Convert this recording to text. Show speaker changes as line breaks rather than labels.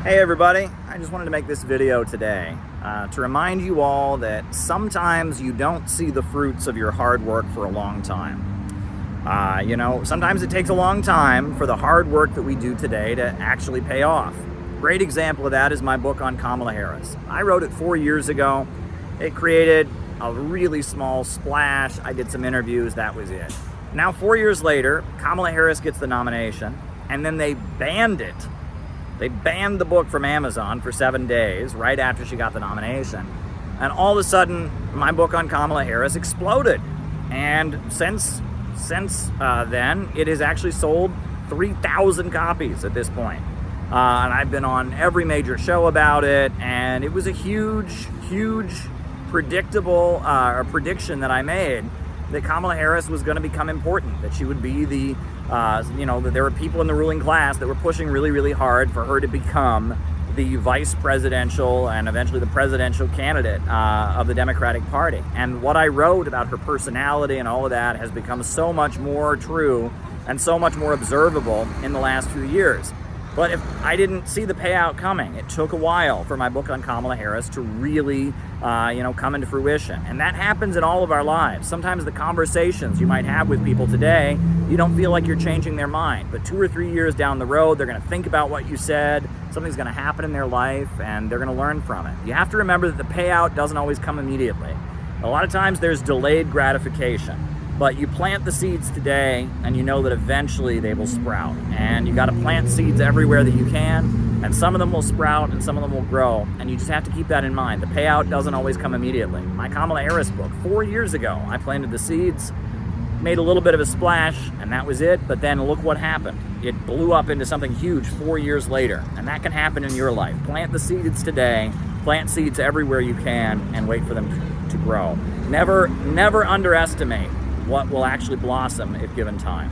Hey everybody, I just wanted to make this video today to remind you all that sometimes you don't see the fruits of your hard work for a long time. Sometimes it takes a long time for the hard work that we do today to actually pay off. Great example of that is my book on Kamala Harris. I wrote it 4 years ago. It created a really small splash. I did some interviews, that was it. Now 4 years later, Kamala Harris gets the nomination, and then they banned it. They banned the book from Amazon for 7 days right after she got the nomination. And all of a sudden, my book on Kamala Harris exploded. And since then, it has actually sold 3,000 copies at this point. And I've been on every major show about it, and it was a huge predictable prediction that I made that Kamala Harris was going to become important, that she would be that there were people in the ruling class that were pushing really hard for her to become the vice presidential and eventually the presidential candidate of the Democratic Party. And what I wrote about her personality and all of that has become so much more true and so much more observable in the last few years. But if I didn't see the payout coming, it took a while for my book on Kamala Harris to really, come into fruition. And that happens in all of our lives. Sometimes the conversations you might have with people today, you don't feel like you're changing their mind. But 2 or 3 years down the road, they're going to think about what you said. Something's going to happen in their life, and they're going to learn from it. You have to remember that the payout doesn't always come immediately. A lot of times there's delayed gratification. But you plant the seeds today, and you know that eventually they will sprout. And you got to plant seeds everywhere that you can, and some of them will sprout, and some of them will grow. And you just have to keep that in mind. The payout doesn't always come immediately. My Kamala Harris book, 4 years ago, I planted the seeds, made a little bit of a splash, and that was it. But then look what happened. It blew up into something huge 4 years later. And that can happen in your life. Plant the seeds today, plant seeds everywhere you can, and wait for them to grow. Never underestimate what will actually blossom if given time.